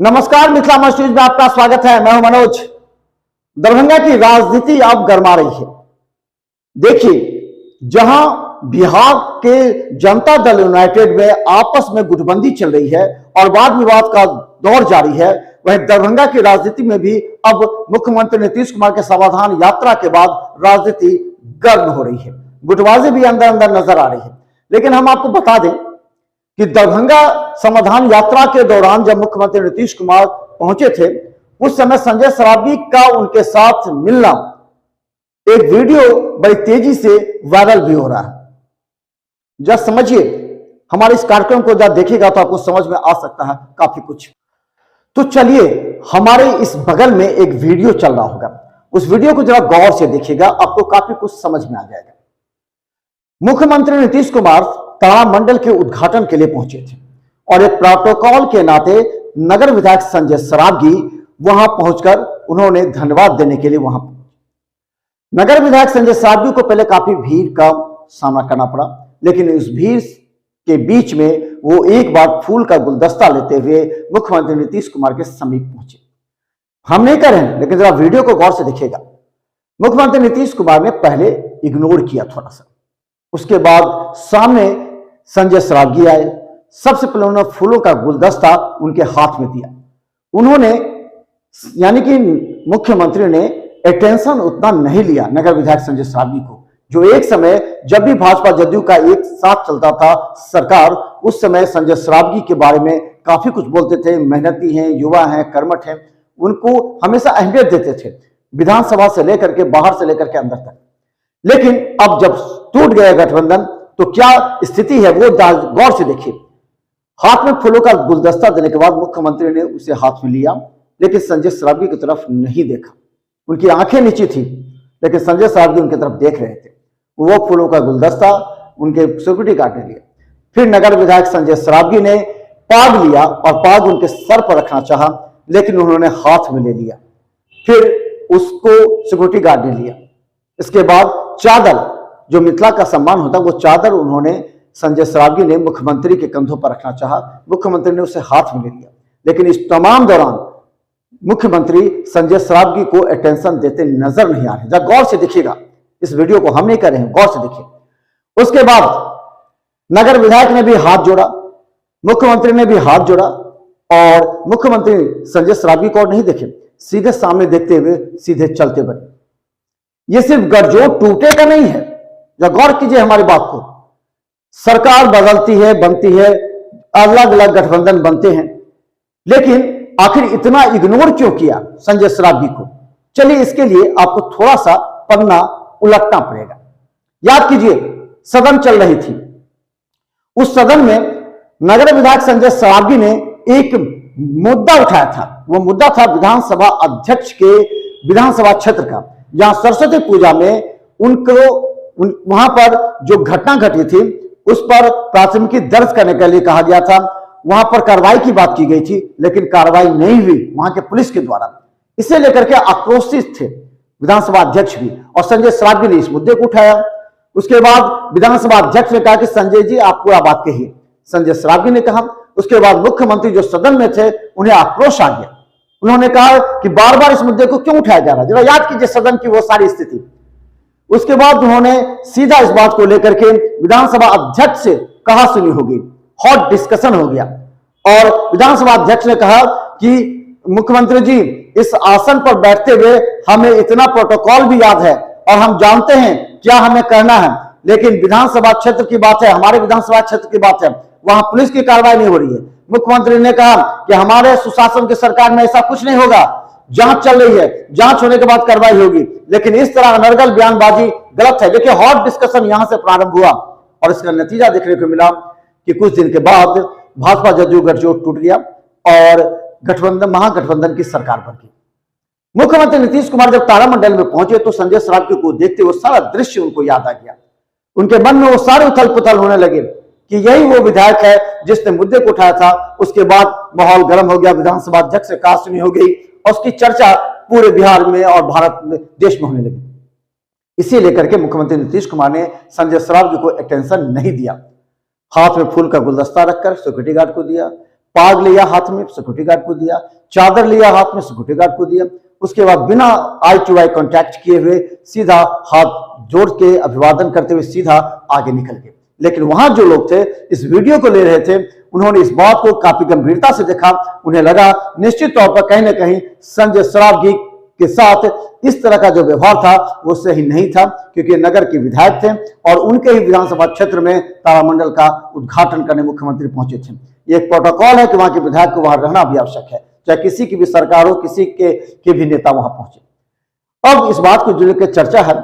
नमस्कार, मिथिला मंच न्यूज में आपका स्वागत है। मैं हूं मनोज। दरभंगा की राजनीति अब गर्मा रही है। देखिए, जहां बिहार के जनता दल यूनाइटेड में आपस में गुटबंदी चल रही है और वाद विवाद का दौर जारी है, वहीं दरभंगा की राजनीति में भी अब मुख्यमंत्री नीतीश कुमार के समाधान यात्रा के बाद राजनीति गर्म हो रही है। गुटबाजी भी अंदर अंदर नजर आ रही है। लेकिन हम आपको बता दें कि दरभंगा समाधान यात्रा के दौरान जब मुख्यमंत्री नीतीश कुमार पहुंचे थे, उस समय संजय सरावगी का उनके साथ मिलना एक वीडियो बड़ी तेजी से वायरल भी हो रहा है। जब समझिए, हमारे इस कार्यक्रम को जब देखिएगा तो आपको समझ में आ सकता है काफी कुछ। तो चलिए, हमारे इस बगल में एक वीडियो चल रहा होगा, उस वीडियो को जरा गौर से देखिएगा, आपको काफी कुछ समझ में आ जाएगा। मुख्यमंत्री नीतीश कुमार तारामंडल के उद्घाटन के लिए पहुंचे थे और एक प्रोटोकॉल के नाते नगर विधायक संजय सरावगी वहां पहुंचकर उन्होंने धन्यवाद देने के लिए वहां पहुंचे। नगर विधायक संजय सरावगी को पहले काफी भीड़ का सामना करना पड़ा, लेकिन इस भीड़ के बीच में वो एक बार फूल का गुलदस्ता लेते हुए मुख्यमंत्री नीतीश कुमार के समीप पहुंचे। हम नहीं कर रहे हैं, लेकिन जरा वीडियो को गौर से देखिएगा। मुख्यमंत्री नीतीश कुमार ने पहले इग्नोर किया थोड़ा सा, उसके बाद सामने संजय सरावगी आए। सबसे पहले उन्होंने फूलों का गुलदस्ता उनके हाथ में दिया। उन्होंने, यानी कि मुख्यमंत्री ने अटेंशन उतना नहीं लिया नगर विधायक संजय सरावगी को, जो एक समय जब भी भाजपा जदयू का एक साथ चलता था सरकार, उस समय संजय सरावगी के बारे में काफी कुछ बोलते थे। मेहनती हैं, युवा हैं, कर्मठ हैं, उनको हमेशा अहमियत देते थे, विधानसभा से लेकर के बाहर से लेकर के अंदर तक। लेकिन अब जब टूट गया गठबंधन, तो क्या स्थिति है वो गौर से देखिए। हाथ में फूलों का गुलदस्ता देने के बाद मुख्यमंत्री ने उसे हाथ में लिया, लेकिन संजय सरावगी की तरफ नहीं देखा। उनकी आंखें नीचे थी, लेकिन संजय सरावगी उनकी तरफ देख रहे थे। वो फूलों का गुलदस्ता उनके सिक्योरिटी गार्ड ने लिया। फिर नगर विधायक संजय सरावगी ने पाग लिया और पाग उनके सर पर रखना चाहा, लेकिन उन्होंने हाथ में ले लिया। फिर उसको सिक्योरिटी गार्ड ने लिया। इसके बाद चादर, जो मिथिला का सम्मान होता है, वो चादर उन्होंने संजय सरावगी ने मुख्यमंत्री के कंधों पर रखना चाहा। मुख्यमंत्री ने उसे हाथ में ले लिया, लेकिन इस तमाम दौरान मुख्यमंत्री संजय सरावगी को अटेंशन देते नजर नहीं आ रहे। जब गौर से देखिएगा इस वीडियो को, हम नहीं कर रहे हैं, गौर से देखिए। उसके बाद नगर विधायक ने भी हाथ जोड़ा, मुख्यमंत्री ने भी हाथ जोड़ा और मुख्यमंत्री संजय सरावगी को नहीं देखे, सीधे सामने देखते हुए सीधे चलते बने। ये सिर्फ गठजोड़ टूटे का नहीं है, जब गौर कीजिए हमारी बात को। सरकार बदलती है, बनती है, अलग अलग गठबंधन बनते हैं, लेकिन आखिर इतना इग्नोर क्यों किया संजय सरावगी को? चलिए, इसके लिए आपको थोड़ा सा पन्ना उलटना पड़ेगा। याद कीजिए, सदन चल रही थी। उस सदन में नगर विधायक संजय सरावगी ने एक मुद्दा उठाया था। वो मुद्दा था विधानसभा अध्यक्ष के विधानसभा क्षेत्र का, जहां सरस्वती पूजा में उनको वहां पर जो घटना घटी थी उस पर प्राथमिकी दर्ज करने के लिए कहा गया था। वहां पर कार्रवाई की बात की गई थी, लेकिन कार्रवाई नहीं हुई वहां के पुलिस के द्वारा। इसे लेकर के आक्रोशित थे विधानसभा अध्यक्ष भी, और संजय सरावगी ने इस मुद्दे को उठाया। उसके बाद विधानसभा अध्यक्ष ने कहा कि संजय जी, आप पूरा बात कहिए। संजय सरावगी ने कहा। उसके बाद मुख्यमंत्री जो सदन में थे, उन्हें आक्रोश आ गया। उन्होंने कहा कि बार बार इस मुद्दे को क्यों उठाया जा रहा है, जरा याद कीजिए सदन की वो सारी स्थिति। उसके बाद उन्होंने सीधा इस बात को लेकर के विधानसभा अध्यक्ष से कहा सुनी होगी, हॉट डिस्कशन हो गया। और विधानसभा अध्यक्ष ने कहा कि मुख्यमंत्री जी, इस आसन पर बैठते हुए हमें इतना प्रोटोकॉल भी याद है और हम जानते हैं क्या हमें करना है, लेकिन विधानसभा क्षेत्र की बात है, हमारे विधानसभा क्षेत्र की बात है, वहां पुलिस की कार्रवाई नहीं हो रही है। मुख्यमंत्री ने कहा कि हमारे सुशासन की सरकार में ऐसा कुछ नहीं होगा, जांच चल रही है, जांच होने के बाद कार्रवाई होगी। लेकिन इस तरह अनर्गल बयानबाजी गलत है। देखिए, हॉट डिस्कशन यहां से प्रारंभ हुआ और इसका नतीजा देखने को मिला कि कुछ दिन के बाद भाजपा जदयू गठजोड़ टूट गया और गठबंधन, महागठबंधन की सरकार बन गई। मुख्यमंत्री नीतीश कुमार जब तारामंडल में पहुंचे तो संजय सरावगी को देखते वो सारा दृश्य उनको याद आ गया। उनके मन में वो सारे उथल पुथल होने लगे कि यही वो विधायक है जिसने मुद्दे को उठाया था। उसके बाद माहौल गर्म हो गया, विधानसभा अध्यक्ष से कहा सुनी हो गई और उसकी चर्चा पूरे बिहार में और भारत में, देश में होने लगी। इसी लेकर के मुख्यमंत्री नीतीश कुमार ने संजय सरावगी को अटेंशन नहीं दिया। हाथ में फूल का गुलदस्ता रखकर सिक्योरिटी गार्ड को दिया, पाग लिया हाथ में, सिक्योरिटी गार्ड को दिया, चादर लिया हाथ में, सिक्योरिटी गार्ड को दिया। उसके बाद बिना आई टू आई कॉन्टैक्ट किए हुए सीधा हाथ जोड़ के अभिवादन करते हुए सीधा आगे निकल गए। लेकिन वहां जो लोग थे इस वीडियो को ले रहे थे, उन्होंने इस बात को काफी गंभीरता से देखा। उन्हें लगा निश्चित तौर पर कहीं ना कहीं संजय सरावगी के साथ इस तरह का जो व्यवहार था वो सही नहीं था, क्योंकि नगर के विधायक थे और उनके ही विधानसभा क्षेत्र में तारामंडल का उद्घाटन करने मुख्यमंत्री पहुंचे थे। ये एक प्रोटोकॉल है कि वहां के विधायक को वहां रहना भी आवश्यक है, चाहे किसी की भी सरकार हो, किसी के भी नेता वहां पहुंचे। अब इस बात को जो लेकर चर्चा है,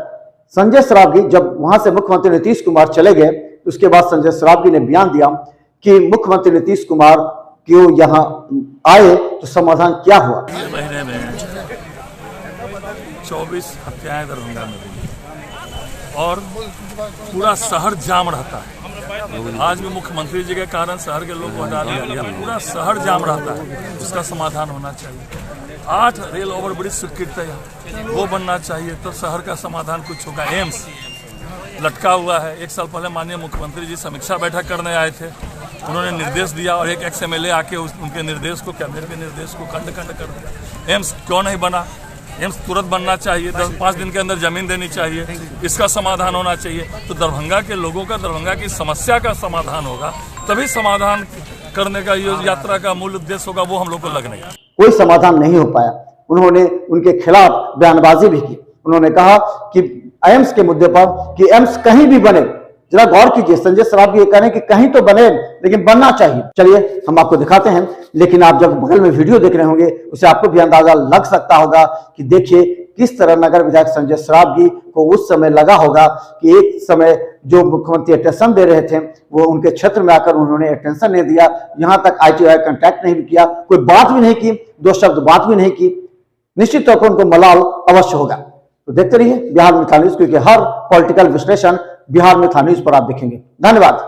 संजय सरावगी जब वहां से मुख्यमंत्री नीतीश कुमार चले गए, उसके बाद संजय सरावगी ने बयान दिया कि मुख्यमंत्री नीतीश कुमार क्यों यहां आए, तो समाधान क्या हुआ। महीने में 24 हत्याएं दरभंगा में हुई और पूरा शहर जाम रहता है। आज भी मुख्यमंत्री जी के कारण शहर के लोग को हटा दिया गया, पूरा शहर जाम रहता है, उसका समाधान होना चाहिए। 8 रेल ओवरब्रिज स्वीकृत है, वो बनना चाहिए, तो शहर का समाधान कुछ होगा। एम्स लटका हुआ है। 1 साल पहले माननीय मुख्यमंत्री जी समीक्षा बैठक करने आए थे, उन्होंने निर्देश दिया और एक एक्स-एमएलए आके उनके निर्देश को, कैबिनेट के निर्देश को खंड खंड कर दिया। एम्स क्यों नहीं बना? एम्स तुरंत बनना चाहिए, 10-5 दिन के अंदर जमीन देनी चाहिए, इसका समाधान होना चाहिए। तो दरभंगा के लोगों का, दरभंगा की समस्या का समाधान होगा, तभी समाधान करने का ये यात्रा का मूल उद्देश्य होगा, वो हम लोग को लग नहीं। कोई समाधान नहीं हो पाया। उन्होंने उनके खिलाफ बयानबाजी भी की। उन्होंने कहा कि एम्स के मुद्दे पर कि एम्स कहीं भी बने, जरा गौर कीजिए, संजय सरावगी ये कह रहे हैं कि कहीं तो बने लेकिन बनना चाहिए। चलिए हम आपको दिखाते हैं, लेकिन आप जब बगल में वीडियो देख रहे होंगे उसे आपको भी अंदाजा लग सकता होगा कि देखिए किस तरह नगर विधायक संजय सरावगी को उस समय लगा होगा कि एक समय जो मुख्यमंत्री अटेंशन दे रहे थे वो उनके क्षेत्र में आकर उन्होंने अटेंशन नहीं दिया, यहां तक ITI कॉन्टैक्ट नहीं किया, कोई बात भी नहीं की, 2 शब्द बात भी नहीं की। निश्चित तौर पर उनको मलाल अवश्य होगा। तो देखते रहिए बिहार मिथा न्यूज, क्योंकि हर पॉलिटिकल विश्लेषण बिहार मिथा न्यूज पर आप देखेंगे। धन्यवाद।